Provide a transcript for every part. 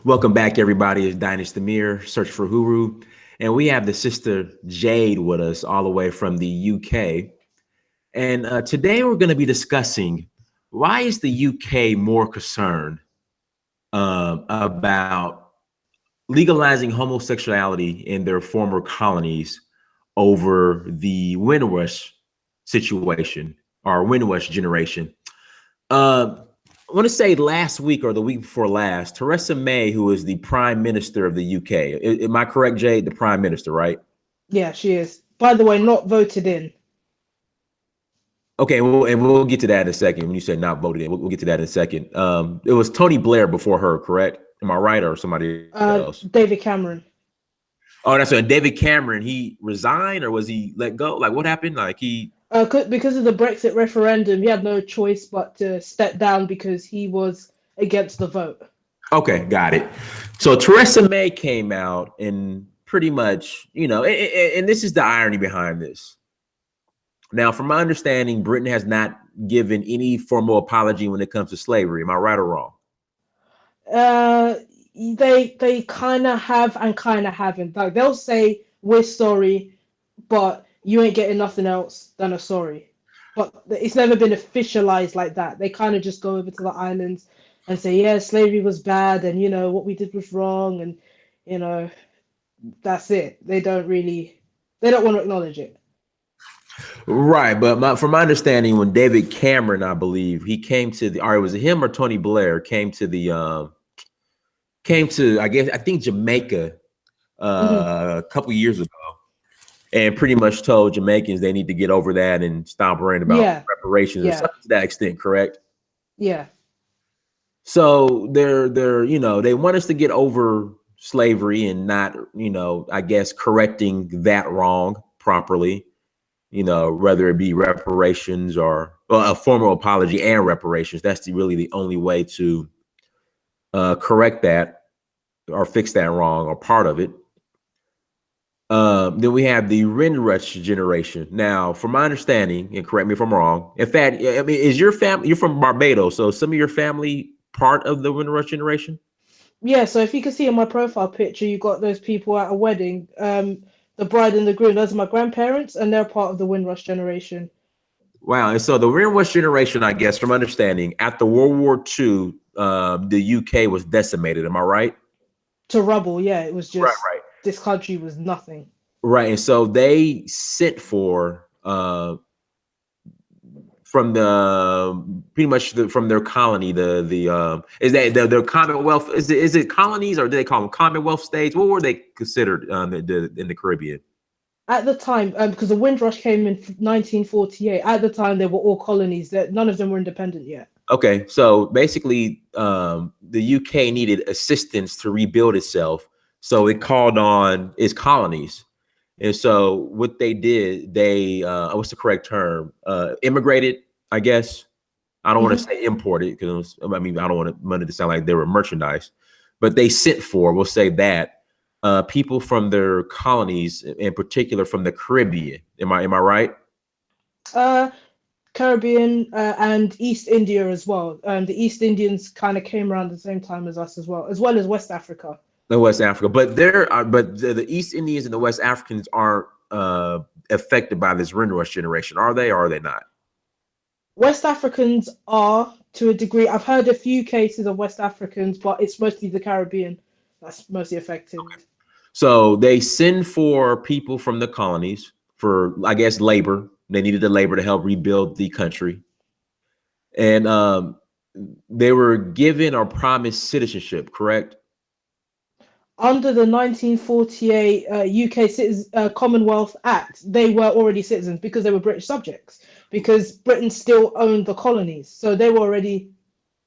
Welcome back, everybody. It's Dynasty Mir, Search for Huru. And we have the sister Jade with us all the way from the UK. And today we're going to be discussing why is the UK more concerned about legalizing homosexuality in their former colonies over the Windrush situation or Windrush generation. I want to say last week or the week before last, Theresa May, who is the Prime Minister of the UK, am I correct, Jade? The Prime Minister, right? Yeah, she is. By the way, not voted in. Okay, well, and we'll get to that in a second. When you say not voted in, we'll get to that in a second. It was Tony Blair before her, correct? Am I right, or somebody else? David Cameron. Oh, that's right. David Cameron. He resigned, or was he let go? Like, what happened? Like he. Because of the Brexit referendum, he had no choice but to step down because he was against the vote. Okay, got it. So Theresa May came out and pretty much, and this is the irony behind this. Now, from my understanding, Britain has not given any formal apology when it comes to slavery. Am I right or wrong? Uh, they kind of have and kind of haven't. Like they'll say we're sorry, but you ain't getting nothing else than a sorry. But it's never been officialized like that. They kind of just go over to the islands and say, yeah, slavery was bad, and what we did was wrong, and you know that's it. They don't want to acknowledge it. Right, but from my understanding, when David Cameron, I believe, he came to the, or was it him or Tony Blair came to, I think Jamaica Hmm. a couple years ago, and pretty much told Jamaicans they need to get over that and stop worrying about Yeah, reparations or yeah, something to that extent. Correct? yeah. So they're they want us to get over slavery and not I guess correcting that wrong properly. Whether it be reparations or well, a formal apology and reparations. That's really the only way to correct that or fix that wrong or part of it. Then we have the Windrush generation. Now, from my understanding, and correct me if I'm wrong. In fact, I mean, is your family? You're from Barbados, so some of your family part of the Windrush generation? Yeah, so if you can see in my profile picture, you got those people at a wedding. The bride and the groom, those are my grandparents, and they're part of the Windrush generation. Wow. And so the Windrush generation, I guess, from understanding, after World War II, the UK was decimated. Am I right? To rubble, yeah, it was Right, just right. this country was nothing. Right. And so they sent for from the pretty much from their colony, is that their Commonwealth, is it colonies or do they call them Commonwealth states? What were they considered in the Caribbean? At the time, because the Windrush came in 1948, at the time they were all colonies. That none of them were independent yet. Okay, so basically, the UK needed assistance to rebuild itself, so it called on its colonies. And so what they did, they what's the correct term? Immigrated, I guess. I don't want to Hmm. say imported because I mean I don't want money to sound like they were merchandise, but they sent for, we'll say that, people from their colonies, in particular from the Caribbean. Am I right? Uh, Caribbean and East India as well. The East Indians kind of came around the same time as us as well as West Africa. The West Africa, but the East Indians and the West Africans aren't affected by this Windrush generation, are they? Or are they not? West Africans are to a degree. I've heard a few cases of West Africans, but it's mostly the Caribbean that's mostly affected. So they send for people from the colonies for, I guess, labor. They needed the labor to help rebuild the country, and they were given or promised citizenship. Correct? Under the 1948 UK Commonwealth Act, they were already citizens because they were British subjects, because Britain still owned the colonies. So they were already,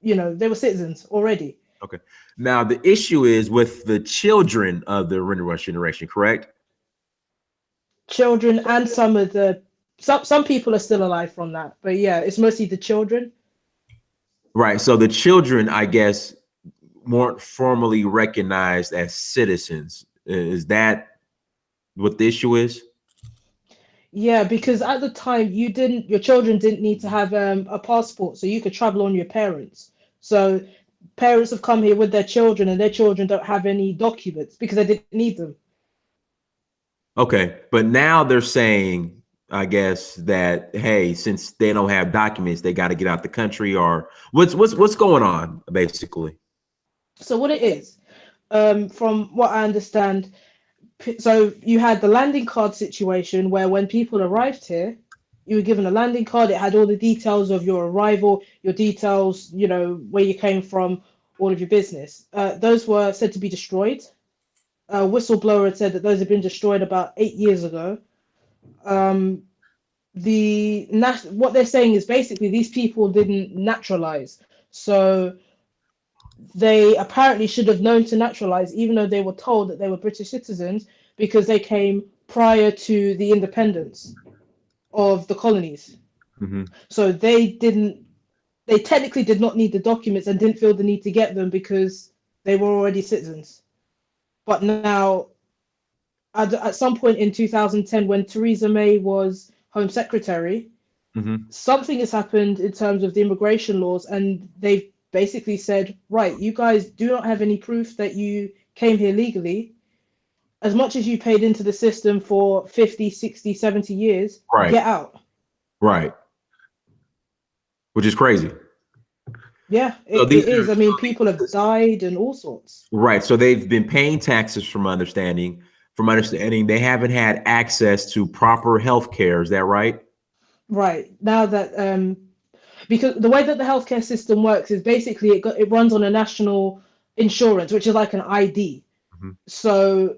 they were citizens already. Okay. Now the issue is with the children of the Windrush generation. Correct? Children and some people are still alive from that, but yeah, it's mostly the children. Right. So the children, I guess, weren't formally recognized as citizens. Is that what the issue is? Yeah, because at the time your children didn't need to have a passport, so you could travel on your parents. So parents have come here with their children and their children don't have any documents because they didn't need them. Okay, but now they're saying, I guess that hey, since they don't have documents, they got to get out the country, or what's going on basically? So what it is, from what I understand, so you had the landing card situation where when people arrived here, you were given a landing card. It had all the details of your arrival, your details, where you came from, all of your business. Those were said to be destroyed. A whistleblower had said that those had been destroyed about 8 years ago. Um, what they're saying is basically these people didn't naturalize, so they apparently should have known to naturalize, even though they were told that they were British citizens because they came prior to the independence of the colonies. Mm-hmm. So they technically did not need the documents and didn't feel the need to get them because they were already citizens. But now, at some point in 2010, when Theresa May was Home Secretary, Mm-hmm. something has happened in terms of the immigration laws, and they've basically said, right, you guys do not have any proof that you came here legally. As much as you paid into the system for 50, 60, 70 years, Right, get out. right, which is crazy. Yeah, So it is. I mean, people have died and all sorts. right. So they've been paying taxes from understanding. From understanding, they haven't had access to proper health care. Is that right? Right. Now that because the way that the healthcare system works is basically it runs on a national insurance, which is like an ID. Mm-hmm. So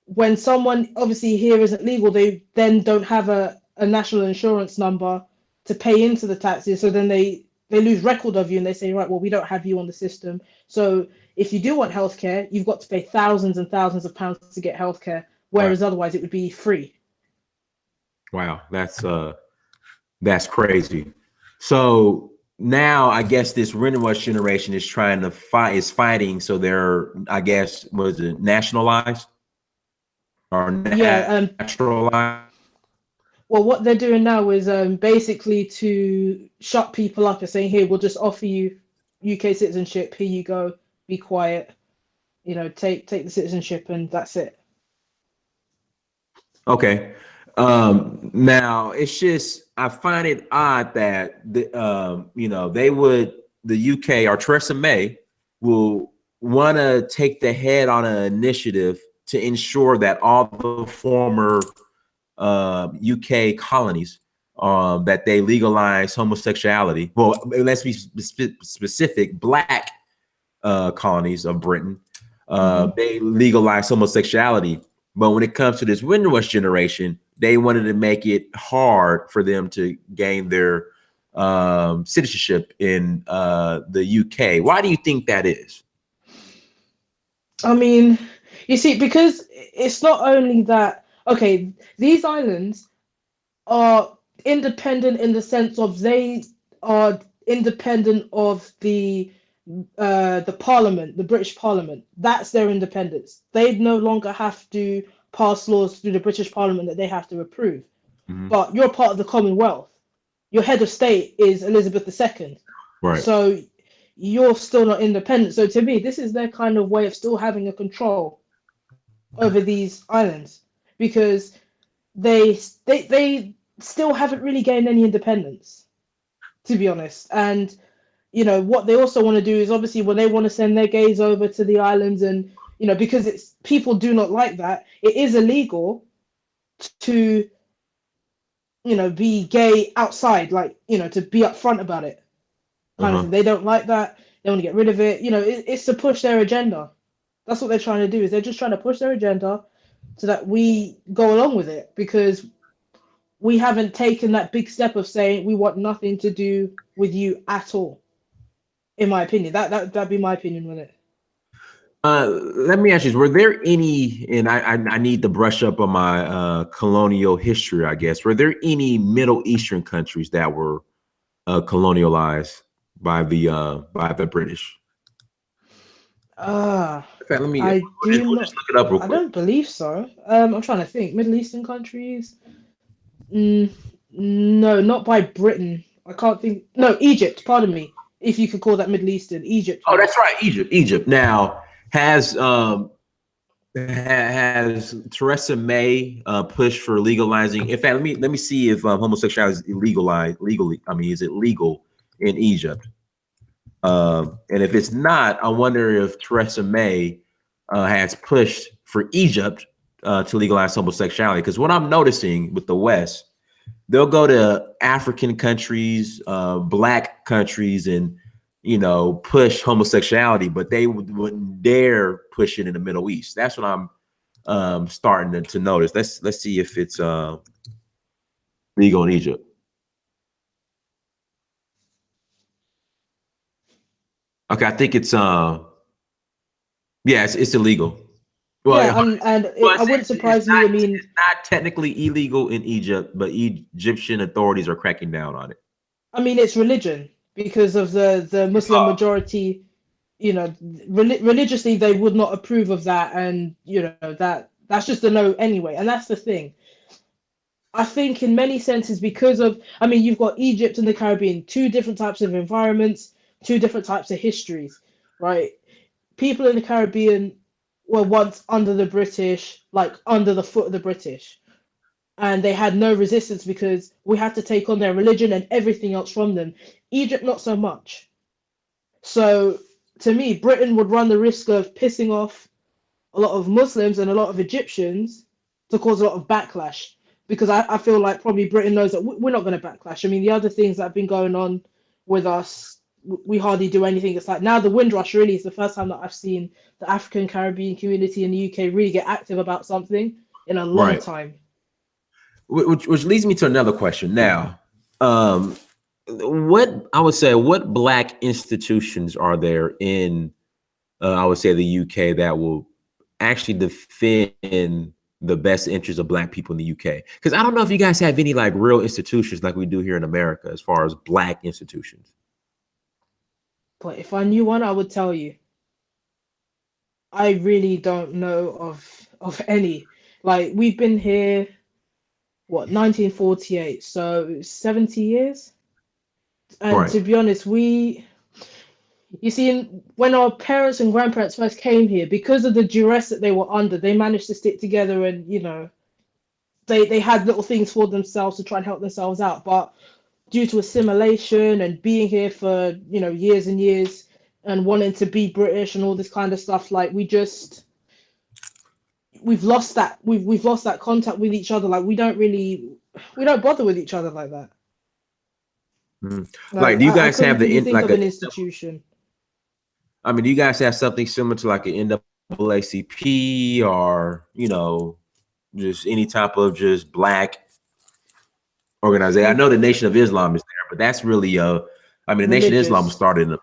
when someone obviously here isn't legal, they then don't have a national insurance number to pay into the taxes. So then they lose record of you and they say, right, well, we don't have you on the system. So if you do want healthcare, you've got to pay thousands and thousands of pounds to get healthcare, Right. whereas otherwise it would be free. Wow, that's crazy. So now I guess this Windrush generation is trying to fighting. So they're, I guess, was it nationalized or Yeah. naturalized? Well, what they're doing now is basically to shut people up and saying, here, we'll just offer you UK citizenship. Here you go. Be quiet. Take the citizenship and that's it. Okay. Now it's just I find it odd that the UK or Theresa May will want to take the head on an initiative to ensure that all the former UK colonies that they legalize homosexuality. Well, let's be specific. Black colonies of Britain, they legalize homosexuality. But when it comes to this Windrush generation, they wanted to make it hard for them to gain their citizenship in the UK. Why do you think that is? I mean, you see, because it's not only that, okay, these islands are independent in the sense of they are independent of the Parliament, the British Parliament. That's their independence. They no longer have to pass laws through the British Parliament that they have to approve. Mm-hmm. But you're part of the Commonwealth. Your head of state is Elizabeth II. Right. So you're still not independent. So to me, this is their kind of way of still having a control over these islands because they still haven't really gained any independence, to be honest. And what they also want to do is obviously when they want to send their gays over to the islands and because it's people do not like that, it is illegal to be gay outside, like to be upfront about it kind of thing. They don't like that. They want to get rid of it. It's to push their agenda. That's what they're trying to do, is they're just trying to push their agenda so that we go along with it, because we haven't taken that big step of saying we want nothing to do with you at all. In my opinion, that'd be my opinion with it. Let me ask you: were there any? And I need to brush up on my colonial history. I guess were there any Middle Eastern countries that were colonialized by the British? In fact, Let me I do we'll not. just look it up real I quick. don't believe so. I'm trying to think. Middle Eastern countries. No, not by Britain. I can't think. No, Egypt. Pardon me. if you could call that Middle Eastern, Egypt, Oh, yeah. that's right, Egypt. Now has Theresa May pushed for legalizing? In fact, let me see if homosexuality is illegalized legally. I mean, is it legal in Egypt? And if it's not, I wonder if Theresa May has pushed for Egypt to legalize homosexuality. Because what I'm noticing with the West, they'll go to African countries, black countries, and push homosexuality, but they wouldn't dare push it in the Middle East. That's what I'm starting to notice. Let's see if it's legal in Egypt. Okay, I think it's yeah, it's illegal. Well, Yeah, and well, I wouldn't it's surprise me. I it's mean, not technically illegal in Egypt, but Egyptian authorities are cracking down on it. it's religion because of the Muslim majority. Religiously they would not approve of that, and that's just a no anyway. And that's the thing. I think in many senses because of, you've got Egypt and the Caribbean, two different types of environments, two different types of histories, right? People in the Caribbean were once under the British, like under the foot of the British, and they had no resistance because we had to take on their religion and everything else from them. Egypt, not so much. So to me, Britain would run the risk of pissing off a lot of Muslims and a lot of Egyptians to cause a lot of backlash. Because I feel like probably Britain knows that we're not going to backlash. The other things that have been going on with us, we hardly do anything. It's like now the Windrush really is the first time that I've seen the African Caribbean community in the UK really get active about something in a long Right. time. Which leads me to another question. Now, what I would say, what black institutions are there in, I would say, the UK that will actually defend the best interests of black people in the UK? Because I don't know if you guys have any like real institutions like we do here in America as far as black institutions. But if I knew one, I would tell you. I really don't know of any. Like we've been here, what, 1948, so 70 years. And Right. to be honest, you see, when our parents and grandparents first came here, because of the duress that they were under, they managed to stick together and, they had little things for themselves to try and help themselves out. But due to assimilation and being here for, years and years and wanting to be British and all this kind of stuff, like we've lost that contact with each other. Like we don't bother with each other like that. Mhm. Like, Like do you I guys couldn't have really think like of a? an institution. I mean, do you guys have something similar to like an NAACP or just any type of just black organization? I Mm, know the Nation of Islam is there, but that's really I mean, the Nation of Islam was religious. started in America,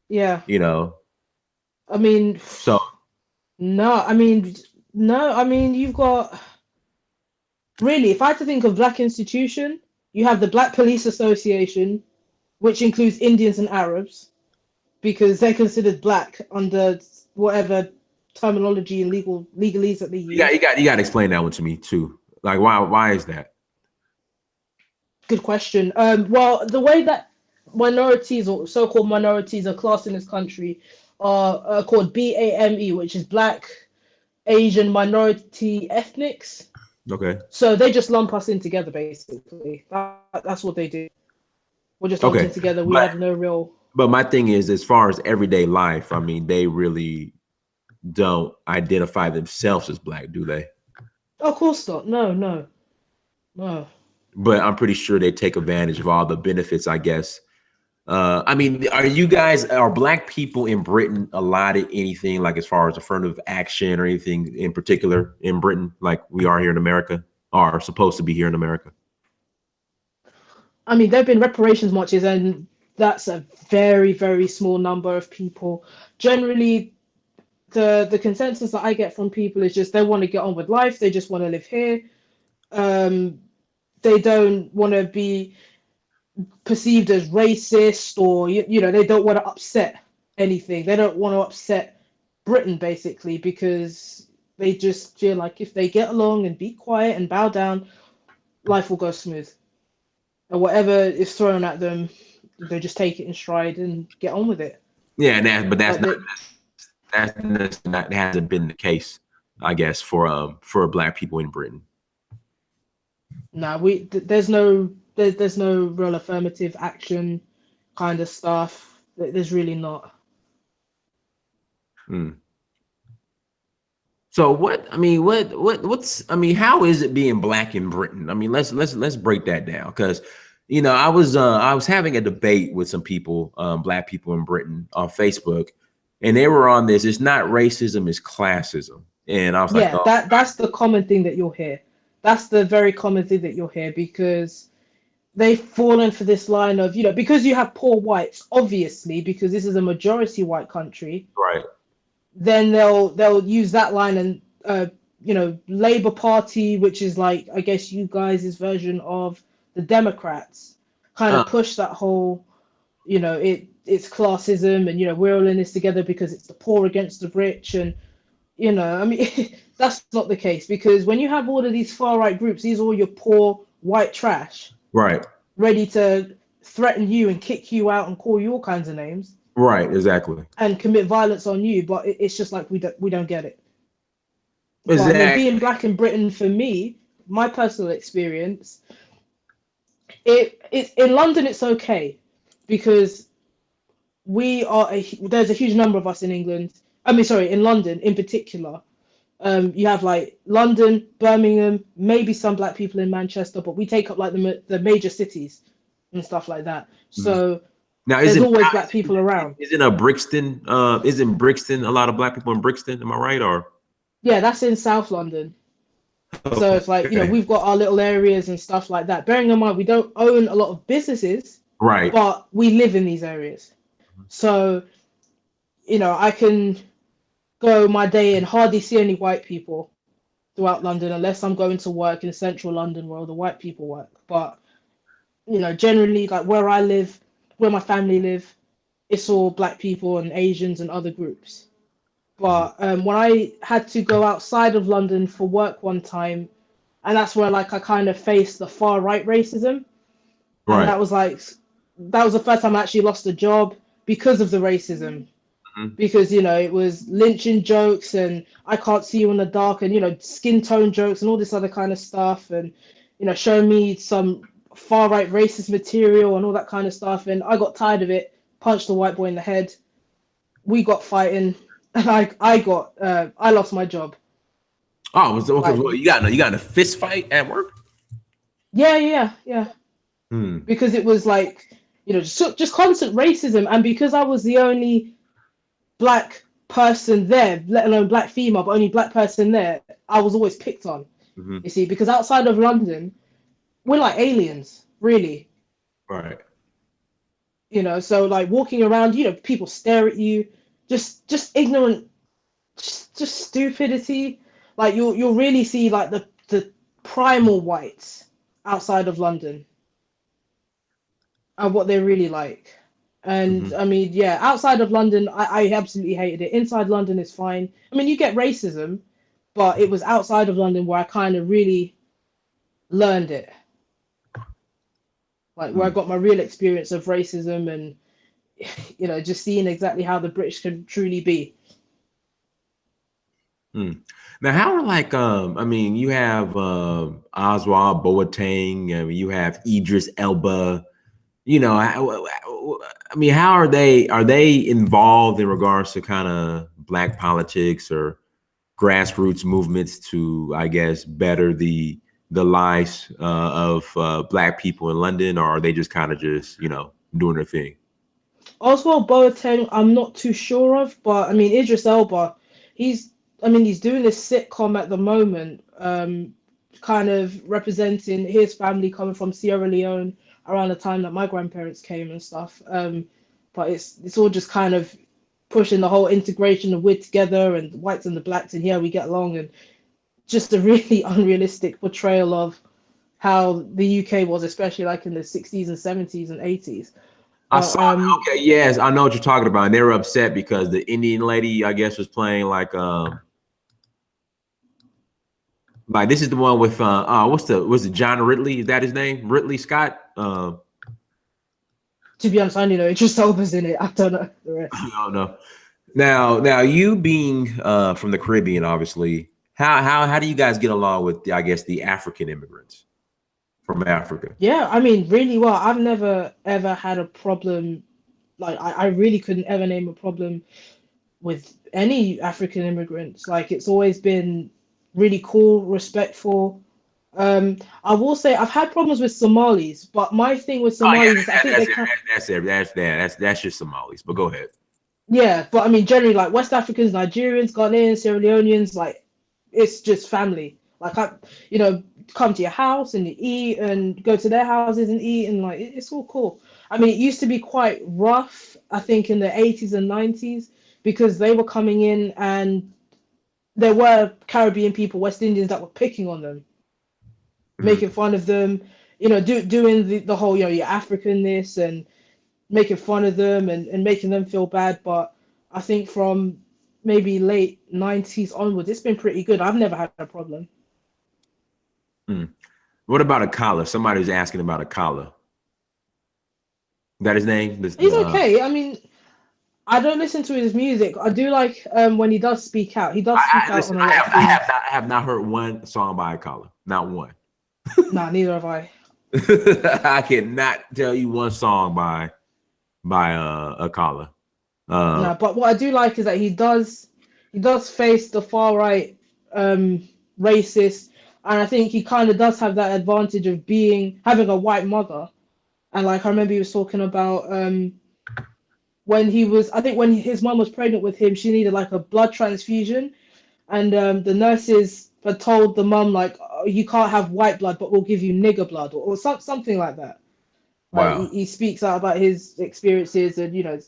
Yeah. you know. I mean, So no, no, you've got really, if I had to think of black institution, you have the Black Police Association, which includes Indians and Arabs, because they're considered black under whatever terminology and legalese that they use. you got to explain that one to me too. Like, why is that? Good question. Well, the way that minorities or so-called minorities are classed in this country are called BAME, which is Black, Asian, Minority, Ethnics. Okay. So they just lump us in together, basically. That's what they do. We're just lumped in Okay. together. We But have no real. my thing is, as far as everyday life, I mean, they really don't identify themselves as black, do they? Of course not. No, no, no. But I'm pretty sure they take advantage of all the benefits, I guess. I mean, are black people in Britain allotted anything like as far as affirmative action or anything in particular in Britain, like we are here in America, or are supposed to be here in America? There have been reparations marches, and that's a very, very small number of people. Generally, the consensus that I get from people is just they want to get on with life. They just want to live here. Um, they don't want to be perceived as racist, or they don't want to upset anything. They don't want to upset Britain, basically, because they just feel like if they get along and be quiet and bow down, life will go smooth. And whatever is thrown at them, they just take it in stride and get on with it. Yeah, and Like they, that's not that hasn't been the case, I guess, for Black people in Britain. nah, there's no real affirmative action kind of stuff. There's really not. Hmm. So what's how is it being Black in Britain? I mean, let's break that down, because I was having a debate with some people, Black people in Britain, on Facebook, and they were on this. It's not racism, it's classism, and I was like, Yeah, oh, that's the common thing that you'll hear. That's the very common thing that you'll hear because they've fallen for this line of, because you have poor whites, obviously, because this is a majority white country, right, then they'll use that line and Labour Party, which is like, I guess, you guys' version of the Democrats, kind uh, of push that whole, it's classism, and we're all in this together because it's the poor against the rich. And I mean, that's not the case, because when you have all of these far right groups, these are all your poor white trash right, ready to threaten you and kick you out and call you all kinds of names right, exactly, and commit violence on you. But it's just like we don't get it. But I mean, being exactly, Black in Britain, for me, my personal experience, it in London it's okay because there's a huge number of us in England. I mean, sorry, in London in particular. You have like London, Birmingham, maybe some Black people in Manchester, but we take up like the major cities and stuff like that. Mhm. So Now there's always Black people around. isn't a Brixton isn't Brixton a lot of Black people in Brixton? Am I right? Or Yeah, that's in South London. So it's like, okay, we've got our little areas and stuff like that. Bearing in mind, we don't own a lot of businesses, right, but we live in these areas. So, I can go my day and hardly see any white people throughout London unless I'm going to work in central London where all the white people work. But, generally, like where I live, where my family live, it's all Black people and Asians and other groups. But when I had to go outside of London for work one time, and that's where like I kind of faced the far right racism, and right. that was the first time I actually lost a job because of the racism. Mhm. Because it was lynching jokes and I can't see you in the dark, and skin tone jokes and all this other kind of stuff, and showing me some far right racist material and all that kind of stuff, and I got tired of it, punched the white boy in the head. We got fighting, and I lost my job. Oh, was okay. Like, Well, you got in a fist fight at work? yeah, Hmm. because it was like, just constant racism, and because I was the only Black person there, let alone Black female, but only Black person there, I was always picked on. Hmm. You see, because outside of London, we're like aliens, really. Right. So like walking around, people stare at you, just ignorant, just stupidity. Like you'll really see like the primal whites outside of London and what they're really like. And Hmm. I mean, yeah, outside of London, I absolutely hated it. Inside London is fine. I mean, you get racism, but it was outside of London where I kind of really learned it, like where I got my real experience of racism and just seeing exactly how the British can truly be. Hmm. Now, how are like I mean, you have Oswald Boateng, and you have Idris Elba. I mean, how are they? Are they involved in regards to kind of Black politics or grassroots movements to, I guess, better the lives of Black people in London, or are they just kind of just doing their thing? Oswald Boateng, I'm not too sure of, but I mean Idris Elba, he's he's doing this sitcom at the moment, kind of representing his family coming from Sierra Leone around the time that my grandparents came and stuff. But it's all just kind of pushing the whole integration of we're together and the whites and the blacks and yeah we get along, and just a really unrealistic portrayal of how the UK was, especially like in the 60s and 70s and 80s. I But saw. Okay, yes, I know what you're talking about. And they were upset because the Indian lady, I guess, was playing like this is the one with what's it John Ridley? Is that his name? Ridley Scott? To be honest, I only know Idris Elba's in it. I don't know the rest. Oh no. Now you being from the Caribbean, obviously, how do you guys get along with I guess the African immigrants from Africa? Yeah, I mean, really well. I've never ever had a problem. Like, I really couldn't ever name a problem with any African immigrants. Like, it's always been really cool, respectful. I will say I've had problems with Somalis, but my thing with Oh yeah, Somalis is I think they can. that's it. That's just Somalis. But go ahead. Yeah, but I mean, generally, like West Africans, Nigerians, Ghanaians, Sierra Leoneans, like it's just family. Like you know, come to your house and you eat, and go to their houses and eat, and like it's all cool. I mean, it used to be quite rough, I think, in the 80s and 90s because they were coming in and there were Caribbean people, West Indians that were picking on them, Mhm. making fun of them, doing the whole, your Africanness and making fun of them and making them feel bad. But I think from maybe late 90s onwards, it's been pretty good. I've never had a problem. Mm. What about Akala? Somebody's asking about Akala. That his name? He's okay. I mean, I don't listen to his music. I do like when he does speak out. He does speak out Listen. on a lot of things. I have not heard one song by Akala. Not one. Nah, neither have I. I cannot tell you one song by Akala. Uh, Nah, but what I do like is that he does face the far right racist, and I think he kind of does have that advantage of having a white mother. And like I remember he was talking about when he was, I think when his mom was pregnant with him, she needed like a blood transfusion, and the nurses had told the mum like, oh, you can't have white blood, but we'll give you nigger blood or something like that. Like he, wow. he speaks out about his experiences and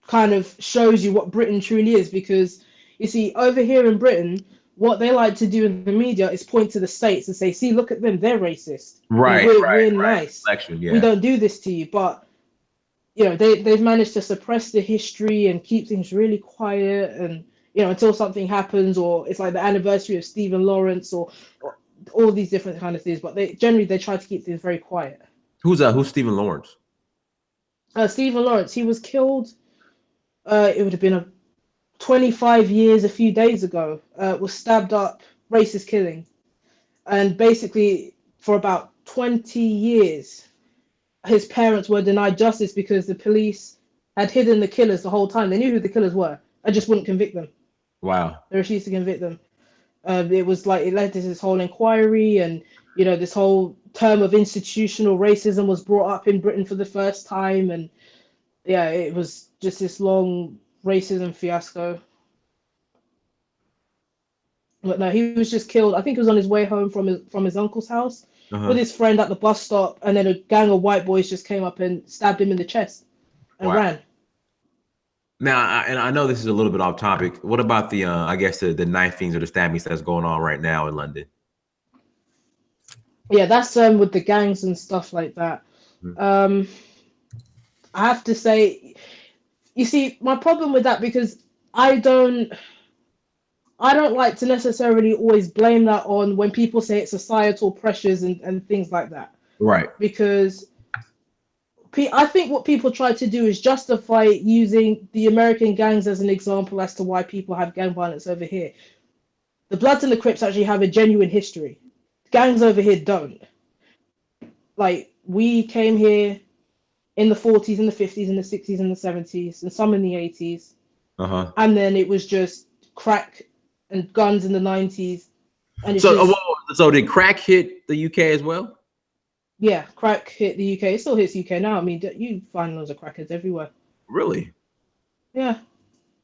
kind of shows you what Britain truly is because you see over here in Britain, what they like to do in the media is point to the states and say, see, look at them, they're racist. We're nice. Election, We yeah. don't do this to you, but they've managed to suppress the history and keep things really quiet and until something happens or it's like the anniversary of Stephen Lawrence or all these different kind of things, but they try to keep things very quiet. Who's Stephen Lawrence? Stephen Lawrence, he was killed. It would have been 25 years a few days ago. Was stabbed up, racist killing, and basically for about 20 years, his parents were denied justice because the police had hidden the killers the whole time. They knew who the killers were. I just wouldn't convict them. Wow. They refused to convict them. It was like it led to this whole inquiry, and this whole term of institutional racism was brought up in Britain for the first time, and yeah, it was just this long racism fiasco. But no, he was just killed. I think he was on his way home from his uncle's house with Uh-huh. his friend at the bus stop, and then a gang of white boys just came up and stabbed him in the chest and Wow. ran. Now, and I know this is a little bit off topic. What about the I guess the knifings or the stabbings that's going on right now in London? Yeah, that's with the gangs and stuff like that. Mhm. Um, I have to say, you see, my problem with that because I don't I don't like to necessarily always blame that on when people say it's societal pressures and things like that. Right. Because I think what people try to do is justify using the American gangs as an example as to why people have gang violence over here. The Bloods and the Crips actually have a genuine history. Gangs over here don't. Like, we came here in the 40s and the 50s and the 60s and the 70s and some in the 80s. Uh-huh. And then it was just crack and guns in the 90s. And it's So, just, so did crack hit the UK as well? yeah, crack hit the UK. It still hits UK now. I mean, you find loads of crackheads everywhere. Really? Yeah.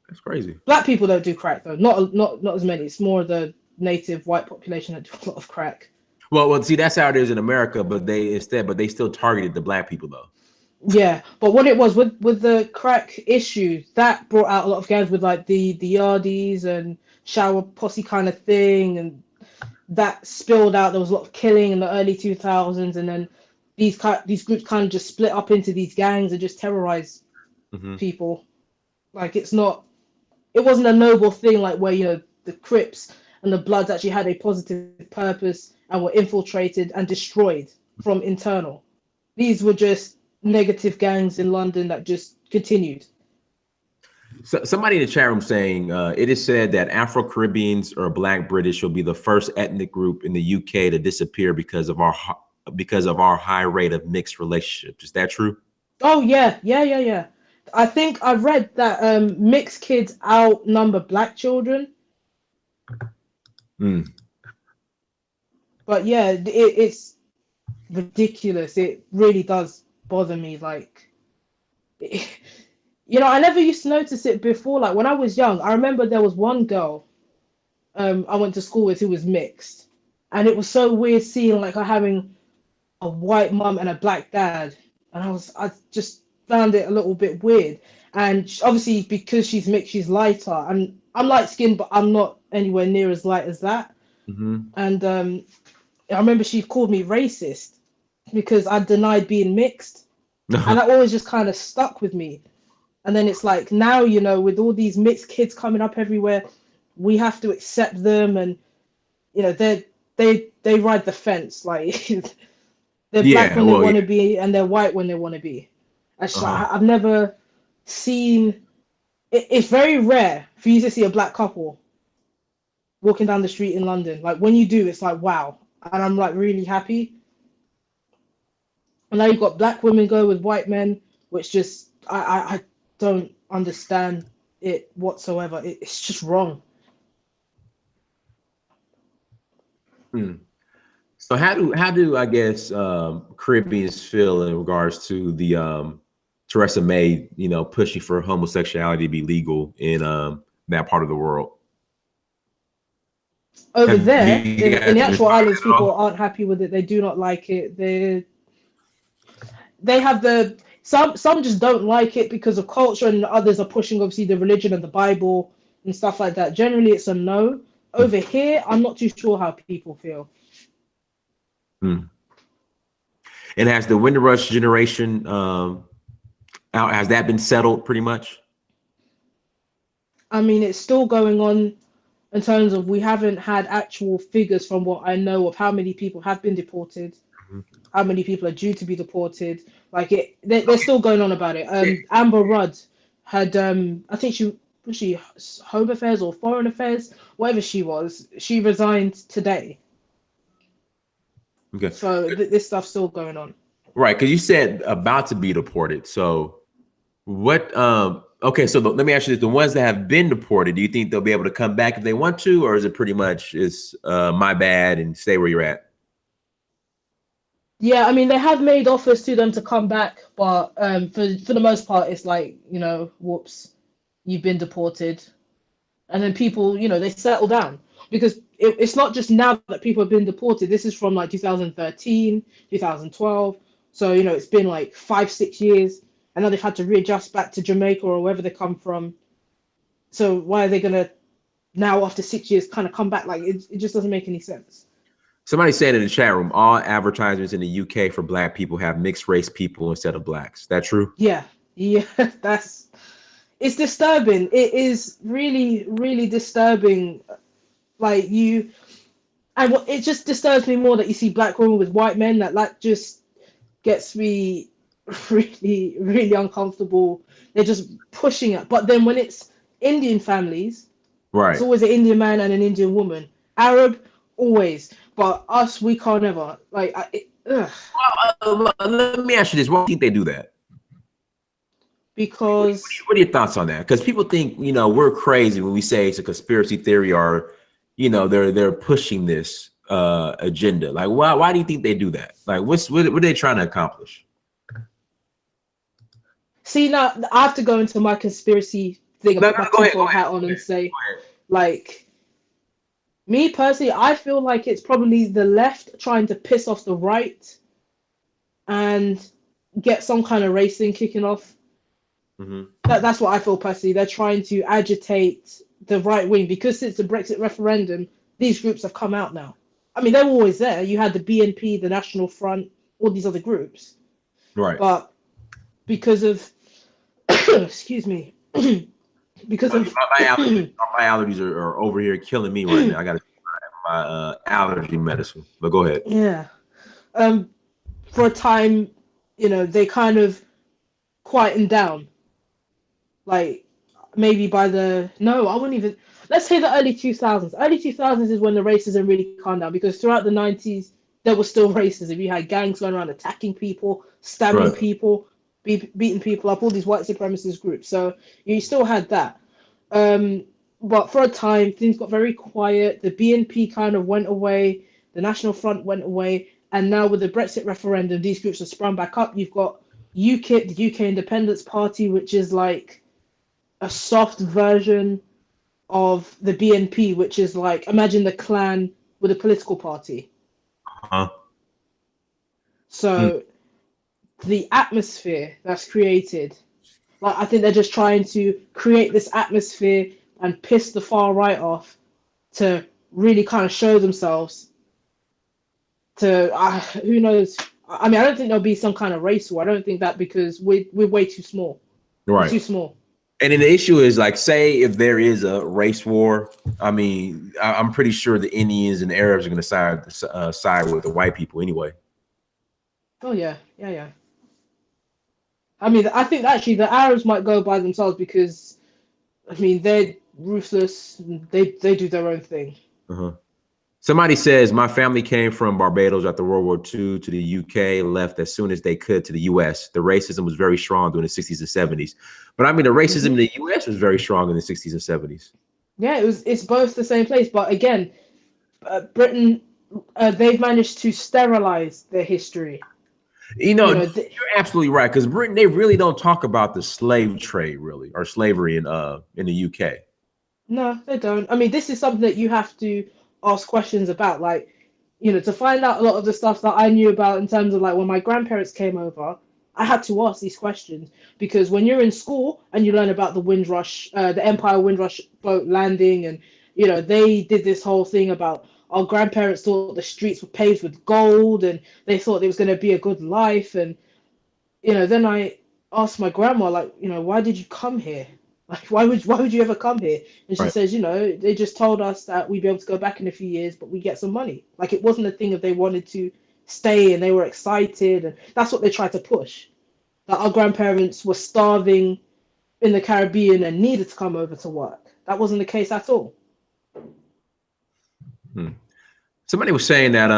That's crazy. Black people don't do crack though. Not as many. It's more the native white population that do a lot of crack. Well, see, that's how it is in America, but they still targeted the black people though. Yeah, but what it was with the crack issue, that brought out a lot of gangs with like the yardies and shower posse kind of thing, and that spilled out. There was a lot of killing in the early 2000s, and then these groups kind of just split up into these gangs and just terrorize Mm-hmm. people. Like it wasn't a noble thing like where the Crips and the Bloods actually had a positive purpose and were infiltrated and destroyed from internal. These were just negative gangs in London that just continued. So somebody in the chat room saying it is said that Afro-Caribbeans or Black British will be the first ethnic group in the UK to disappear because of our high rate of mixed relationships. Is that true? Oh yeah. I think I've read that mixed kids outnumber black children. Mm. But yeah, it's ridiculous. It really does bother me. Like, I never used to notice it before. Like when I was young, I remember there was one girl I went to school with who was mixed, and it was so weird seeing like her having a white mum and a black dad, and I just found it a little bit weird. And obviously because she's mixed, she's lighter, and I'm light skinned, but I'm not anywhere near as light as that. Mm-hmm. And I remember she called me racist because I denied being mixed, and that always just kind of stuck with me. And then it's like now, with all these mixed kids coming up everywhere, we have to accept them, and they ride the fence. Like they're black Yeah, when they well, yeah. want to be, and they're white when they want to be. Uh-huh. I've never seen. It's very rare for you to see a black couple walking down the street in London. Like when you do, it's like wow, and I'm like really happy. And now you've got black women go with white men, which just I don't understand it whatsoever. It's just wrong. Hmm. So how do I guess Caribbeans feel in regards to the Theresa May, pushing for homosexuality to be legal in that part of the world? Over Have there, you in guys the been actual following islands, it at people all? aren't happy with it. They do not like it. They have some just don't like it because of culture, and others are pushing obviously the religion and the Bible and stuff like that. Generally, it's a no. Over here, I'm not too sure how people feel. Hmm. And has the Windrush generation has that been settled pretty much? I mean, it's still going on in terms of we haven't had actual figures from what I know of how many people have been deported, Mhm. how many people are due to be deported. Like they're still going on about it. Yeah. Amber Rudd had I think she Home Affairs or Foreign Affairs, whatever she was. She resigned today, Okay. so this stuff's still going on. Right, because you said about to be deported. So what? Okay, so let me ask you this: the ones that have been deported, do you think they'll be able to come back if they want to, or is it pretty much it's my bad and stay where you're at? Yeah, I mean they have made offers to them to come back, but for the most part, it's like whoops, you've been deported. And then people, they settle down because it's not just now that people have been deported. This is from like 2013, 2012. So, it's been like 5, 6 years, and now they've had to readjust back to Jamaica or wherever they come from. So why are they gonna now after 6 years kind of come back? Like it just doesn't make any sense. Somebody said in the chat room, all advertisements in the UK for Black people have mixed race people instead of blacks. Is that true? Yeah, yeah, that's it's disturbing. It is really, really disturbing. Like and it just disturbs me more that you see black women with white men. That just gets me really, really uncomfortable. They're just pushing it. But then when it's Indian families, it's Right. always an Indian man and an Indian woman. Arab, always. But us, we can't ever. Like, Let me ask you this: why do you think they do that? because What are your thoughts on that? Because people think we're crazy when we say it's a conspiracy theory, or they're pushing this agenda. Like, why do you think they do that? Like, what are they trying to accomplish? see now I have to go into my conspiracy thing and No, put no, my go ahead, tinfoil hat on go and ahead, say, go ahead. like, me personally, I feel like it's probably the left trying to piss off the right and get some kind of racing kicking off. Mm-hmm. That's what I feel personally. They're trying to agitate the right wing because since the Brexit referendum, these groups have come out now. I mean, they were always there. You had the BNP, the National Front, all these other groups, Right. but because of excuse me, because My, of my allergies, my allergies are over here killing me right now. I got to my allergy medicine. But go ahead. yeah, for a time. they kind of quietened down. Like maybe by the no, I wouldn't even. Let's say the early 2000s. Early 2000s is when the racism really calmed down because throughout the 90s there was still racism. You had gangs going around attacking people, stabbing Right. people, beating people up, all these white supremacist groups. So you still had that. Um, but for a time, things got very quiet. The BNP kind of went away. The National Front went away. And now with the Brexit referendum, these groups have sprung back up. You've got UKIP, the UK Independence Party, which is like a soft version of the BNP, which is like imagine the clan with a political party. Huh? Mm. So the atmosphere that's created, like I think they're just trying to create this atmosphere and piss the far right off to really kind of show themselves to who knows. I mean, I don't think there'll be some kind of race war. I don't think that because we're way too small. We're Right. too small. And then the issue is like, say if there is a race war, I mean, I'm pretty sure the Indians and the Arabs are going to side with the white people anyway. Oh yeah, yeah, yeah. I mean, I think actually the Arabs might go by themselves because I mean they're ruthless. They do their own thing. Uh-huh. Somebody says my family came from Barbados after World War II to the UK, left as soon as they could to the US. The racism was very strong during the 60s and 70s. But I mean, the racism in Hmm. the US was very strong in the 60s and 70s. Yeah, it's both the same place, but again, Britain they've managed to sterilize their history. You know, You know, you're absolutely right. Because Britain, they really don't talk about the slave trade, really, or slavery in the UK. no, they don't. I mean, this is something that you have to ask questions about, like to find out a lot of the stuff that I knew about in terms of like when my grandparents came over. I had to ask these questions because when you're in school and you learn about the Windrush, the Empire Windrush boat landing, and they did this whole thing about our grandparents thought the streets were paved with gold and they thought it was going to be a good life, and then I asked my grandma, like, why did you come here? Like, why would you ever come here? And she Right. says, they just told us that we'd be able to go back in a few years, but we get some money. Like, it wasn't a thing if they wanted to stay and they were excited, and that's what they tried to push. That our grandparents were starving in the Caribbean and needed to come over to work. That wasn't the case at all. Hmm. Somebody was saying that.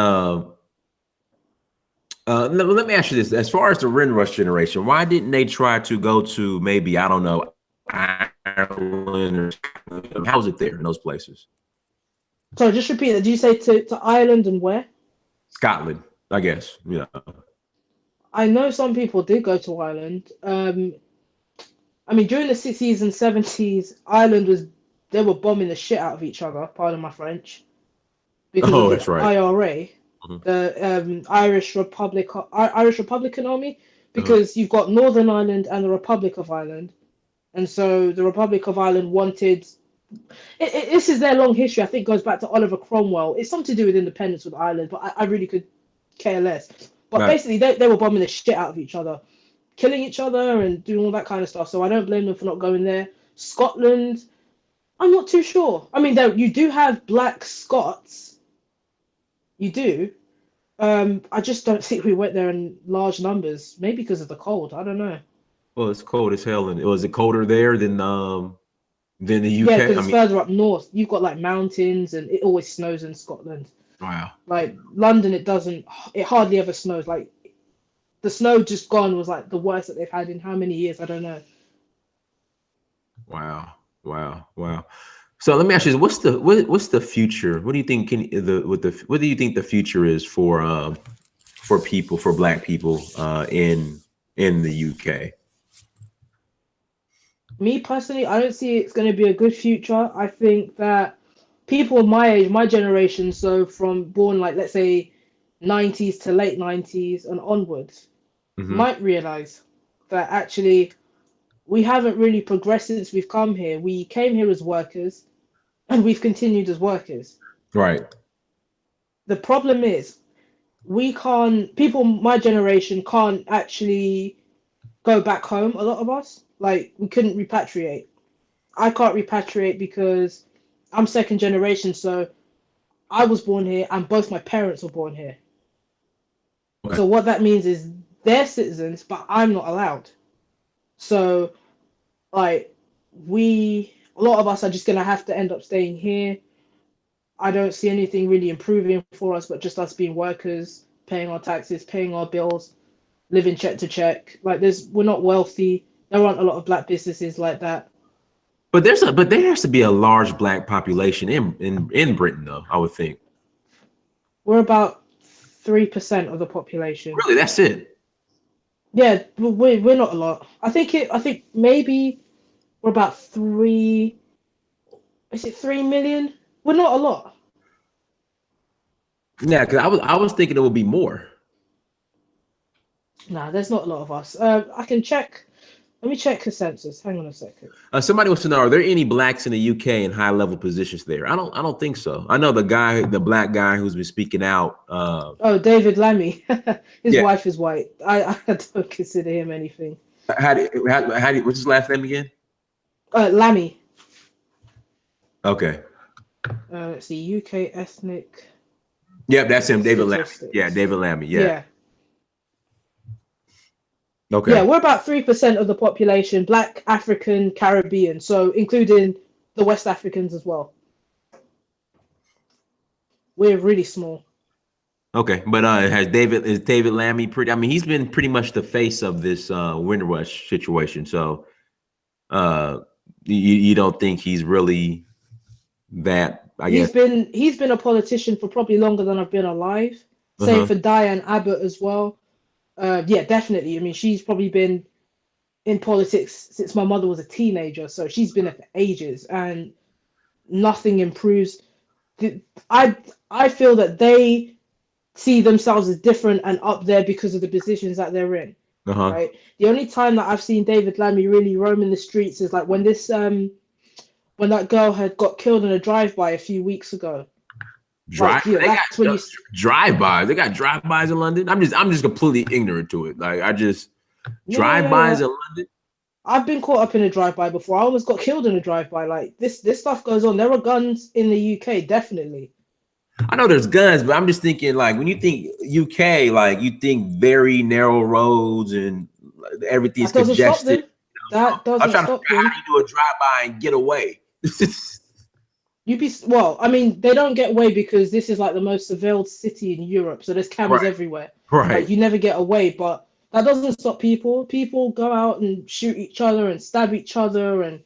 Let me ask you this: as far as the Windrush generation, why didn't they try to go to maybe I don't know Ireland or Scotland? How's it there in those places? So just repeat that. Did you say to Ireland and where? Scotland, I guess. Yeah. I know some people did go to Ireland. I mean, during the 60s and 70s, Ireland was they were bombing the shit out of each other. Pardon my French, because of Oh, the that's right. IRA, Mhm. the Irish Republican Army, Uh-huh. because you've got Northern Ireland and the Republic of Ireland, and so the Republic of Ireland wanted. This is their long history. I think goes back to Oliver Cromwell. It's something to do with independence with Ireland, but I really could care less. But Right. basically, they were bombing the shit out of each other, killing each other and doing all that kind of stuff. So I don't blame them for not going there. Scotland, I'm not too sure. I mean, though you do have black Scots, you do. I just don't think we went there in large numbers. Maybe because of the cold. I don't know. Well, it's cold as hell, and was it colder there than the Yeah, UK? because I it's mean, further up north. You've got like mountains, and it always snows in Scotland. wow, Like London, it doesn't. It hardly ever snows. Like the snow just gone was like the worst that they've had in how many years? I don't know. wow, wow. So let me ask you: this, what's the future? What do you think what do you think the future is for people for Black people in the UK? Me personally, I don't see it's going to be a good future. I think that people my age, my generation, so from born like let's say 90s to late 90s and onwards, Hmm. might realize that actually we haven't really progressed since we've come here. We came here as workers and we've continued as workers. Right. The problem is we can't, people my generation can't actually go back home, a lot of us. Like we couldn't repatriate. I can't repatriate because I'm second generation, so I was born here and both my parents were born here. Okay. So what that means is they're citizens, but I'm not allowed. So like a lot of us are just gonna have to end up staying here. I don't see anything really improving for us, but just us being workers, paying our taxes, paying our bills, living check to check. Like we're not wealthy. There aren't a lot of black businesses like that. But there has to be a large black population in Britain, though. I would think. We're about 3% of the population. Really, that's it. Yeah, we're not a lot. I think maybe we're about three. Is it 3 million? We're not a lot. Yeah, because I was thinking it would be more. Nah, there's not a lot of us. I can check. Let me check the census. Hang on a second. Somebody wants to know: are there any blacks in the UK in high level positions there? I don't think so. I know the black guy who's been speaking out. Oh, David Lammy. His Yeah. wife is white. I don't consider him anything. What's his last name again? Lammy. Okay. Let's see. UK ethnic Yep, that's him, David Lammy. statistics. Yeah, David Lammy. Yeah. Yeah. Okay. Yeah, we're about 3% of the population, Black, African, Caribbean, so including the West Africans as well. We're really small. Okay, but is David Lammy pretty? I mean, he's been pretty much the face of this Windrush situation. So, uh, you don't think he's really that? I guess. He's been a politician for probably longer than I've been alive. Same Uh-huh. for Diane Abbott as well. Yeah, definitely. I mean, she's probably been in politics since my mother was a teenager, so she's been there for ages, and nothing improves. I I feel that they see themselves as different and up there because of the positions that they're in. Uh-huh. Right. The only time that I've seen David Lammy really roaming the streets is like when that girl had got killed in a drive-by a few weeks ago. Like, yeah, that's when you drive-bys. They got drive-bys in London. I'm just completely ignorant to it. Like I just drive-bys yeah. in London. I've been caught up in a drive-by before. I almost got killed in a drive-by. Like this stuff goes on. There are guns in the UK, definitely. I know there's guns, but I'm just thinking like when you think UK, like you think very narrow roads and everything's That doesn't stop congested. them. That I'm doesn't trying to stop figure out them. how you do a drive-by and get away. Well, I mean, they don't get away because this is like the most surveilled city in Europe, so there's cameras Right. everywhere. Right. Like you never get away, but that doesn't stop people. People go out and shoot each other and stab each other, and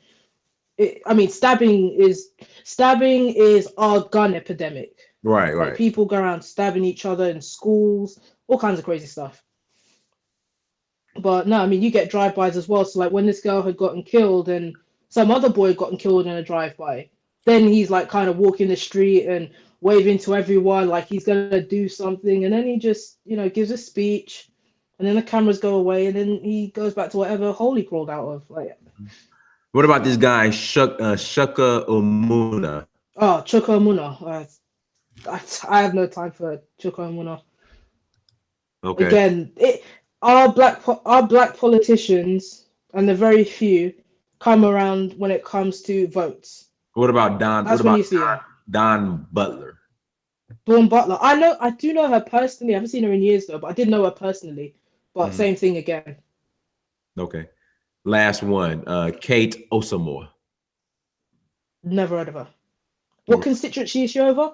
I mean, stabbing is our gun epidemic. Right. Like people go around stabbing each other in schools, all kinds of crazy stuff. But no, I mean, you get drive-bys as well. So like when this girl had gotten killed and some other boy had gotten killed in a drive-by, then he's like kind of walking the street and waving to everyone like he's gonna do something, and then he just gives a speech, and then the cameras go away, and then he goes back to whatever hole he crawled out of. Like, what about this guy Shuka Umuna? oh, Chuka Muna. I have no time for Chuka Muna. Okay. Again, our black politicians, and the very few, come around when it comes to votes. What about Don? That's What when about you see her. Don Butler? Dawn Butler. I do know her personally. I haven't seen her in years though, but I did know her personally. But same thing again. Okay. Last one. Kate Osamor. Never heard of her. What constituency is she over?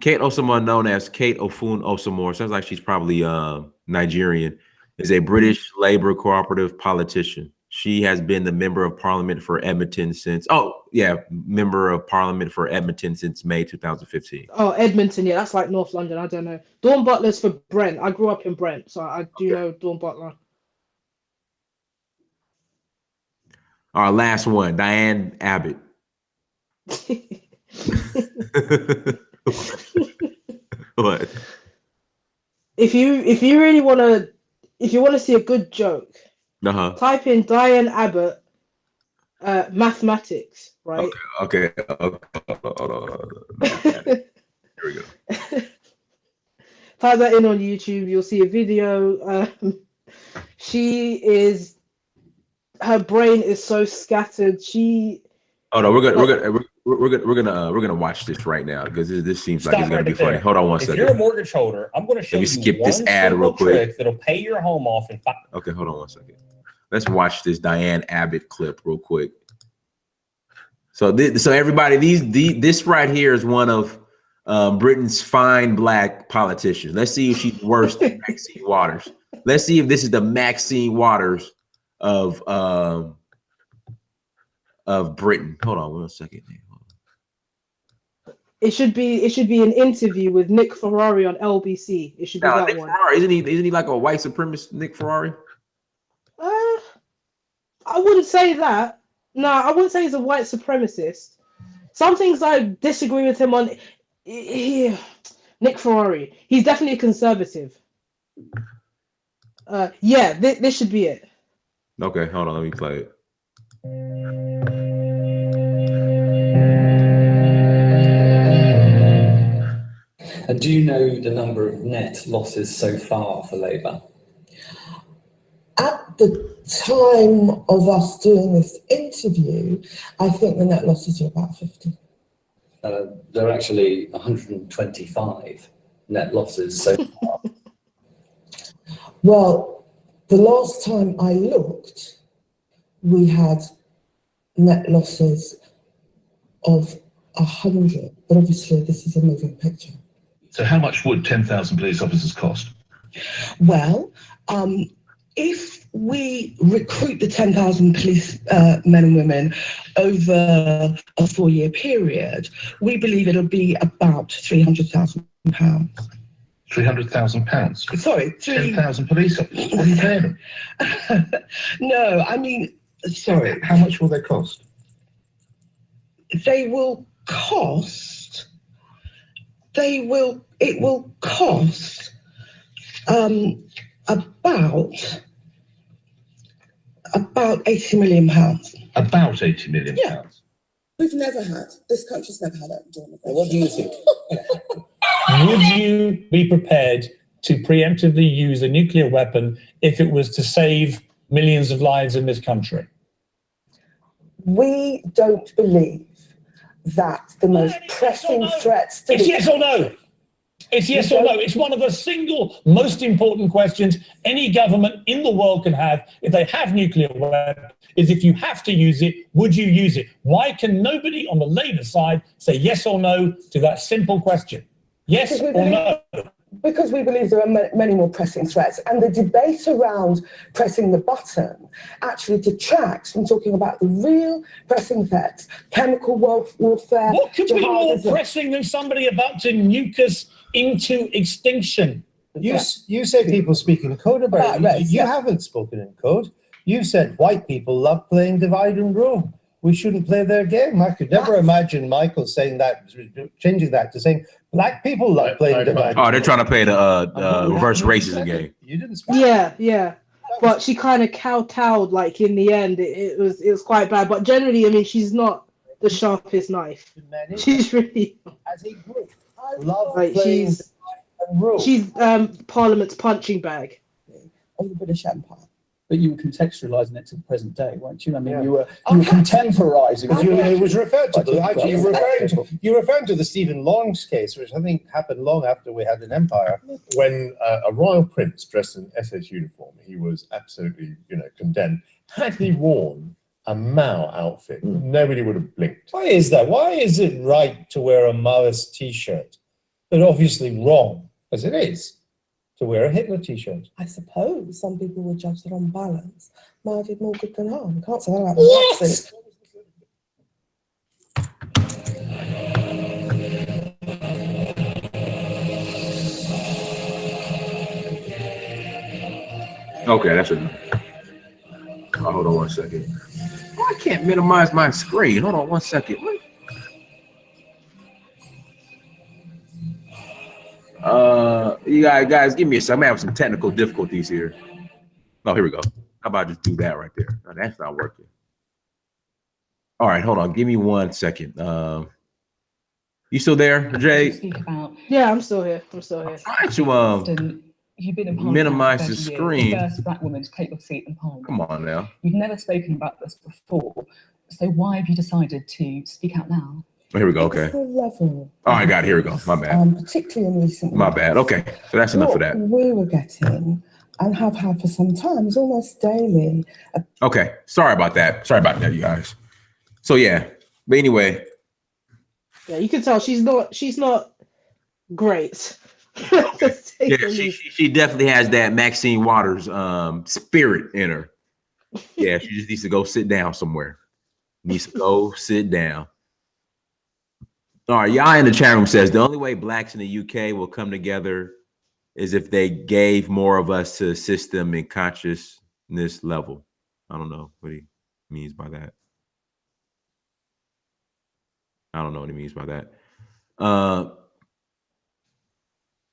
Kate Osamor, known as Kate Ofun Osamor, sounds like she's probably Nigerian, is a British Labour cooperative politician. She has been the member of parliament for Edmonton since member of parliament for Edmonton since May 2015. Oh, Edmonton, yeah, that's like North London. I don't know. Dawn Butler's for Brent. I grew up in Brent, so I do know Dawn Butler. Our last one, Diane Abbott. What? If you really if you want to see a good joke, type in Diane Abbott mathematics, right? Okay. Hold on. Here we go. Type that in on YouTube. You'll see a video. Her brain is so scattered. She Oh no, we're gonna watch this right now because this seems like it's gonna be funny. Hold on one second. If you're a mortgage holder, I'm going to show you skip this one ad real simple quick. trick that'll pay your home off in 5. Okay, hold on one second. Let's watch this Diane Abbott clip real quick. So everybody, this right here is one of Britain's fine black politicians. Let's see if she's worse than Maxine Waters. Let's see if this is the Maxine Waters of Britain. Hold on one second. It should be an interview with Nick Ferrari on LBC. It should be that Nick one. Ferrari, isn't he like a white supremacist, Nick Ferrari? I wouldn't say that. No, I wouldn't say he's a white supremacist. Some things I disagree with him on. Nick Ferrari, he's definitely a conservative. Yeah, this should be it. Okay, hold on, let me play it. And do you know the number of net losses so far for Labour? At the time of us doing this interview, I think the net losses are about 50. There are actually 125 net losses so far. Well, the last time I looked, we had net losses of 100, but obviously this is a moving picture. So how much would 10,000 police officers cost? Well, if we recruit the 10,000 police men and women over a 4-year period, we believe it'll be about £300,000. £300,000? Sorry, 10,000 police officers? What are you paying them? No, I mean, sorry. How much will they cost? It will cost about £80 million. About £80 million? Yeah. This country's never had it. What do you think? Would you be prepared to preemptively use a nuclear weapon if it was to save millions of lives in this country? We don't believe that the most pressing threats to It's yes or no. It's yes or no. It's one of the single most important questions any government in the world can have if they have nuclear weapons, is if you have to use it, would you use it? Why can nobody on the Labour side say yes or no to that simple question? Yes or no? Because we believe there are many more pressing threats, and the debate around pressing the button actually detracts from talking about the real pressing threats: chemical warfare. What could be more pressing than somebody about to nuke us into extinction? You say people speak in code about it. You haven't spoken in code. You've said white people love playing divide and rule. We shouldn't play their game. I could never imagine Michael saying that, changing that to saying black people love playing divide. Oh, they're trying to play the reverse racism game. You didn't speak. Yeah. But she kind of kowtowed, like, in the end. It was quite bad. But generally, I mean, she's not the sharpest knife. She's really, as a group, love like, playing she's Parliament's punching bag of the British Empire. But you were contextualising it to the present day, weren't you? I mean, you were contemporising. It was referred to. Actually, you're referring to the Stephen Long's case, which I think happened long after we had an empire. When a royal prince dressed in SS uniform, he was absolutely, condemned. Had he worn a Mao outfit, nobody would have blinked. Why is that? Why is it right to wear a Maoist T-shirt, but obviously wrong, as it is, to wear a Hitler T-shirt? I suppose some people would judge that on balance. Mao did more good than harm. You can't say that about the Nazis. Okay, that's enough. Oh, hold on one second. Oh, I can't minimize my screen. Hold on one second. You guys, give me a second. I'm having some technical difficulties here. Oh, here we go. How about I just do that right there? No, that's not working. All right, hold on. Give me 1 second. You still there, Jade? Yeah, I'm still here. I'm trying to You've been in minimize the screen. The first black woman to take your seat in Parliament. Come on now. You've never spoken about this before, So why have you decided to speak out now? Oh, here we go. Okay. The level. Oh, I got it. Here we go. My bad. Particularly in recent My weeks. bad. Okay. So that's enough of that. We were getting, and have had for some time, is almost daily. Okay. Sorry about that. Sorry about that, you guys. So yeah. But anyway. Yeah, you can tell she's not great. Yeah, she definitely has that Maxine Waters spirit in her. Yeah, she just needs to go sit down somewhere. Needs to go sit down. All right, y'all in the chat room says the only way blacks in the UK will come together is if they gave more of us to assist them in consciousness level. I don't know what he means by that. I don't know what he means by that.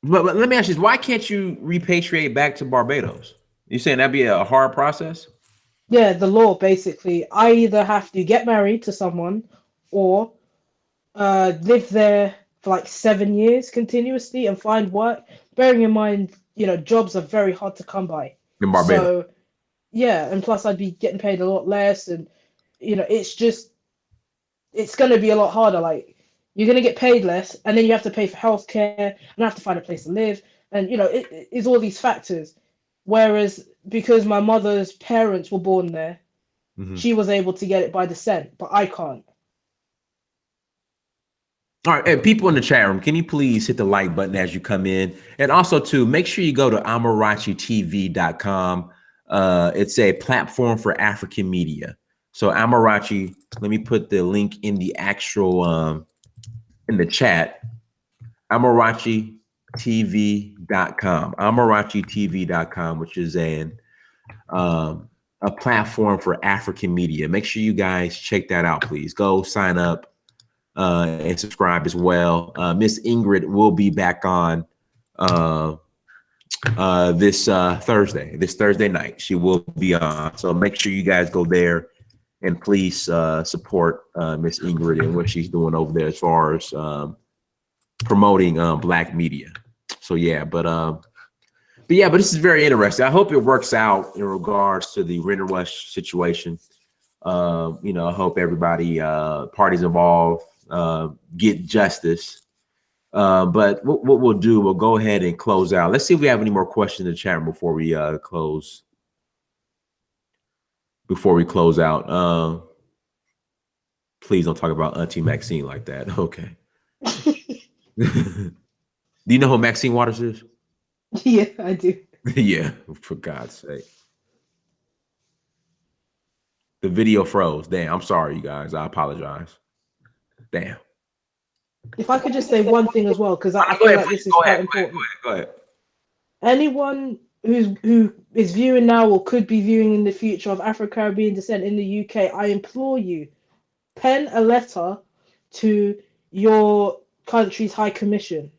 But let me ask you this: why can't you repatriate back to Barbados? You saying that'd be a hard process? Yeah, the law basically. I either have to get married to someone or live there for like 7 years continuously and find work. Bearing in mind, jobs are very hard to come by. In Barbados. So, yeah, and plus I'd be getting paid a lot less, and it's going to be a lot harder. Like, you're going to get paid less, and then you have to pay for healthcare, and I have to find a place to live, and it's all these factors. Whereas because my mother's parents were born there, she was able to get it by descent, but I can't. All right, hey, people in the chat room, can you please hit the like button as you come in? And also, too, make sure you go to AmarachiTV.com. It's a platform for African media. So Amarachi, let me put the link in the actual in the chat. AmarachiTV.com. AmarachiTV.com, which is a platform for African media. Make sure you guys check that out, please. Go sign up. And subscribe as well. Miss Ingrid will be back on this Thursday night. She will be on. So make sure you guys go there and please support Miss Ingrid and what she's doing over there as far as promoting Black media. So yeah, but this is very interesting. I hope it works out in regards to the Windrush situation. I hope everybody, parties involved, get justice. But what we'll do, we'll go ahead and close out. Let's see if we have any more questions in the chat before we close. Before we close out, please don't talk about Auntie Maxine like that. Okay. Do you know who Maxine Waters is? Yeah, I do. Yeah, for God's sake. The video froze. Damn, I'm sorry, you guys. I apologize. Damn. If I could just say one thing as well, because I feel like this is quite important. Go ahead. Anyone who is viewing now or could be viewing in the future of Afro-Caribbean descent in the UK, I implore you, pen a letter to your country's High Commission.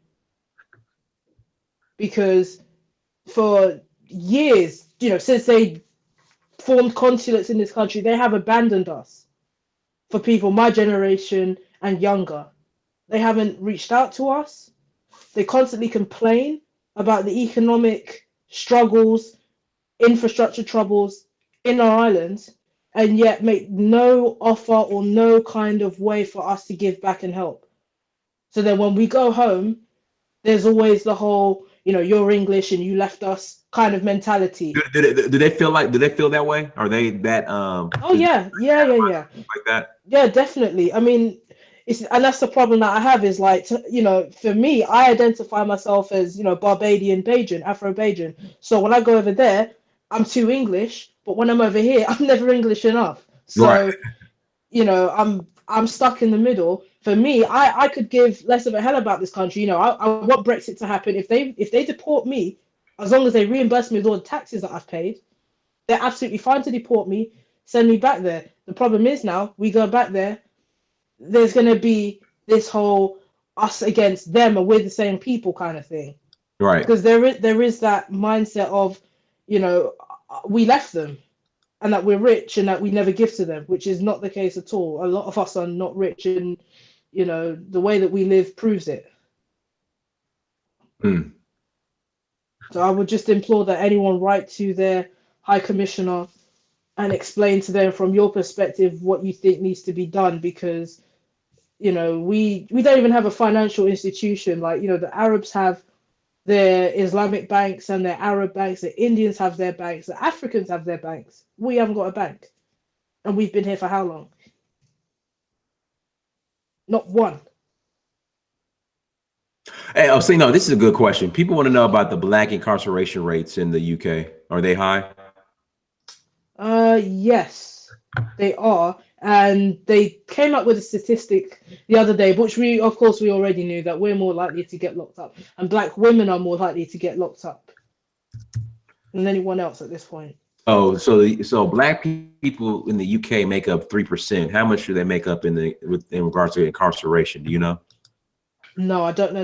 Because for years, since they formed consulates in this country, they have abandoned us. For people my generation and younger, they haven't reached out to us. They constantly complain about the economic struggles, infrastructure troubles in our islands, and yet make no offer or no kind of way for us to give back and help. So then when we go home, there's always the whole, you're English and you left us kind of mentality. Do they feel that way? Are they that Oh yeah. Like that? Yeah, definitely. I mean, and that's the problem that I have is like, for me, I identify myself as, Barbadian Bajan, Afro-Bajan. So when I go over there, I'm too English, but when I'm over here, I'm never English enough. So, right. I'm stuck in the middle. For me, I could give less of a hell about this country. I want Brexit to happen. If they deport me, as long as they reimburse me with all the taxes that I've paid, they're absolutely fine to deport me, send me back there. The problem is now we go back there, there's going to be this whole us against them and we're the same people kind of thing. Right. Because there is that mindset of, we left them and that we're rich and that we never give to them, which is not the case at all. A lot of us are not rich, and, the way that we live proves it. So I would just implore that anyone write to their High Commissioner and explain to them from your perspective what you think needs to be done, because you know we don't even have a financial institution. Like, you know, the Arabs have their Islamic banks and their Arab banks, the Indians have their banks, the Africans have their banks. We haven't got a bank, and we've been here for how long? Not one. Hey, oh, so no, this is a good question. People want to know about the black incarceration rates in the UK. Are they high? Yes, they are. And they came up with a statistic the other day, which we, of course, we already knew, that we're more likely to get locked up, and black women are more likely to get locked up than anyone else at this point. Oh, so black people in the UK make up 3%. How much do they make up in regards to incarceration? Do you know? No, I don't know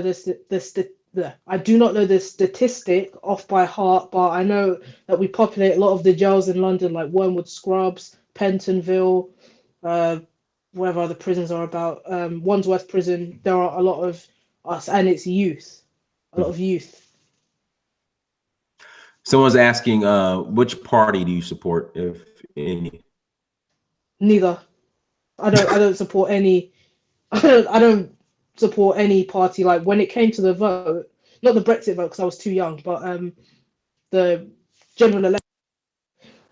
I do not know the statistic off by heart, but I know that we populate a lot of the jails in London, like Wormwood Scrubs, Pentonville, wherever other prisons are about. Wandsworth Prison. There are a lot of us, and it's youth, a lot of youth. Someone's asking, which party do you support, if any? Neither. I don't support any. I don't support any party. Like, when it came to the vote, not the Brexit vote because I was too young, but the general election,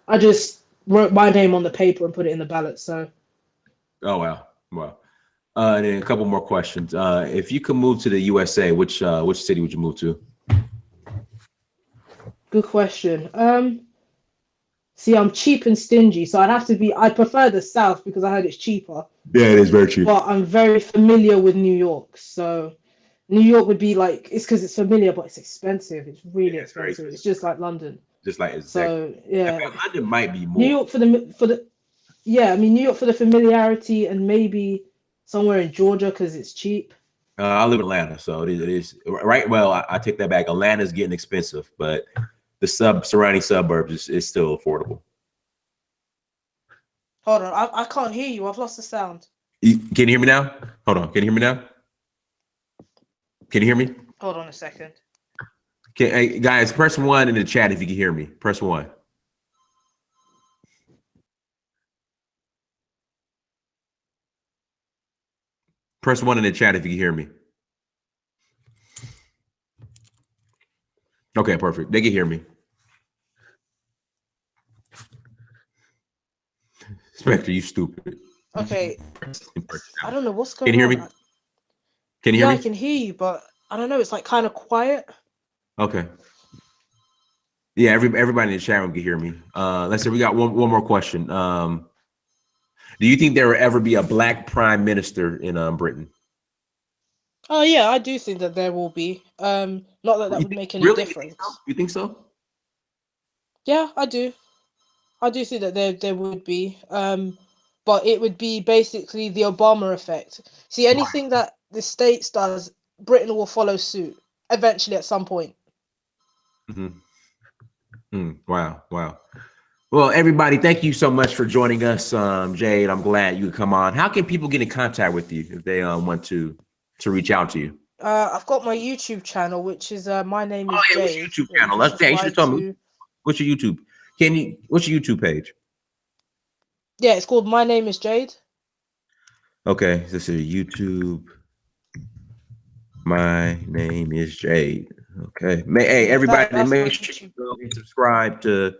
I just wrote my name on the paper and put it in the ballot. So. Oh wow, wow. And then a couple more questions. If you could move to the USA, which city would you move to? Good question. See, I'm cheap and stingy, so I prefer the South because I heard it's cheaper. Yeah, it is very cheap. But I'm very familiar with New York, so New York would be like, it's because it's familiar, but it's expensive. It's really expensive. It's just like London. Just like So yeah, London might be more. New York for the yeah, I mean, New York for the familiarity, and maybe somewhere in Georgia because it's cheap. I live in Atlanta, so it is right. Well, I take that back. Atlanta's getting expensive, but the surrounding suburbs is still affordable. Hold on, I can't hear you. I've lost the sound. Can you hear me now? Hold on. Can you hear me now? Can you hear me? Hold on a second. Hey, guys, press 1 in the chat if you can hear me. Press 1. Press 1 in the chat if you can hear me. Okay, perfect. They can hear me. Spectre, you stupid. Okay. I don't know what's going on. Can you hear me? Can you hear me? Yeah, I can hear you, but I don't know. It's like kind of quiet. Okay. Yeah, everybody in the chat room can hear me. Let's say we got one more question. Do you think there will ever be a black prime minister in Britain? Oh yeah, I do think that there will be. Not that would make any difference. You think so? Yeah, I do. I do think that there would be. But it would be basically the Obama effect. See, anything that the States does, Britain will follow suit eventually at some point. Wow. Well, everybody, thank you so much for joining us. Jade, I'm glad you could come on. How can people get in contact with you if they want to reach out to you? I've got my YouTube channel, which is my name is Jade. What's your YouTube channel? You should have told me. What's your YouTube? What's your YouTube page? Yeah, it's called My Name is Jade. Okay, this is YouTube. My name is Jade. Okay. Hey, everybody, make sure you go and subscribe to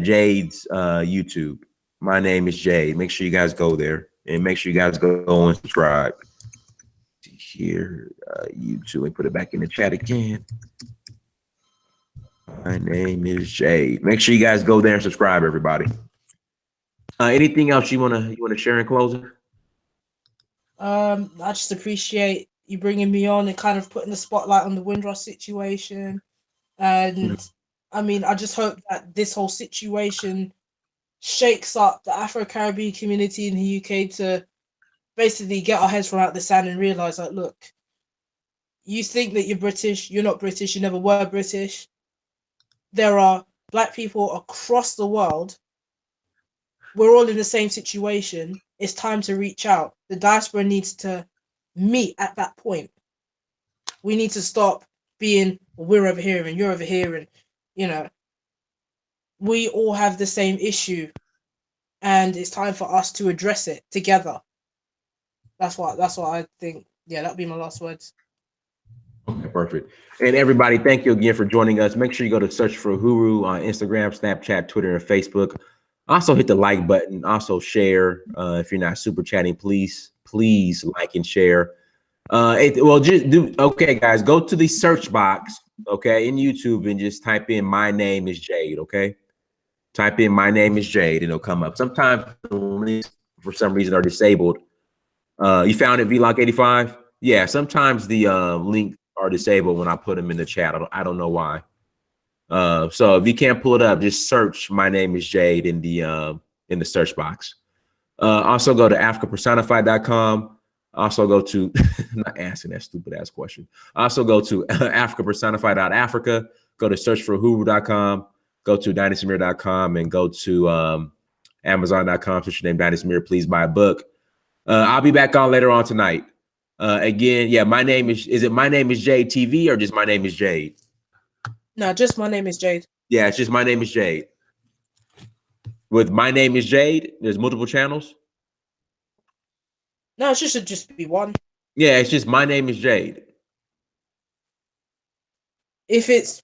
Jade's YouTube. My name is Jade. Make sure you guys go there, and make sure you guys go and subscribe. Here, YouTube. Let me put it back in the chat again. My name is Jade. Make sure you guys go there and subscribe, everybody. Anything else you wanna share in closing? I just appreciate you bringing me on and kind of putting the spotlight on the Windrush situation. And I mean, I just hope that this whole situation shakes up the Afro-Caribbean community in the UK to basically get our heads from out the sand and realize that, look, you think that you're British, you're not British, you never were British. There are black people across the world. We're all in the same situation. It's time to reach out. The diaspora needs to meet at that point. We need to stop being, well, we're over here and you're over here, and you know, we all have the same issue. and it's time for us to address it together. That's what I think. Yeah, that'll be my last words. Okay, perfect. And everybody, thank you again for joining us. Make sure you go to Search for Huru on Instagram, Snapchat, Twitter, and Facebook. Also hit the like button. Also share. If you're not super chatting, please like and share. Just do, okay, guys, go to the search box, okay, in YouTube and just type in "My name is Jade," okay? Type in "My name is Jade" and it'll come up. Sometimes the links for some reason are disabled. You found it, Vlog85? Yeah, sometimes the links are disabled when I put them in the chat. I don't know why. So if you can't pull it up, just search "My name is Jade" in the search box. Also go to africapersonified.com. Also go to, I'm not asking that stupid ass question. Also go to africapersonified.africa. Go to searchforhuru.com. Go to dynastymir.com and go to amazon.com. Search your name, Dynasty Mirror. Please buy a book. I'll be back on later on tonight. Again, yeah, my name is it My Name is Jade TV or just My Name is Jade? No, just My Name is Jade. Yeah, it's just My Name is Jade. With My Name is Jade, there's multiple channels. No, it should just be one. Yeah, it's just My Name is Jade. If it's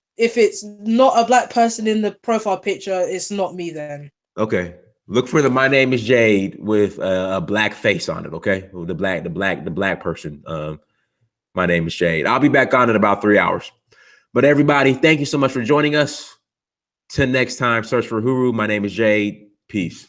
not a black person in the profile picture, it's not me then. Okay. Look for the My Name is Jade with a black face on it, okay? The black person. My name is Jade. I'll be back on in about 3 hours. But everybody, thank you so much for joining us. Till next time, search for Huru. My name is Jade. Peace.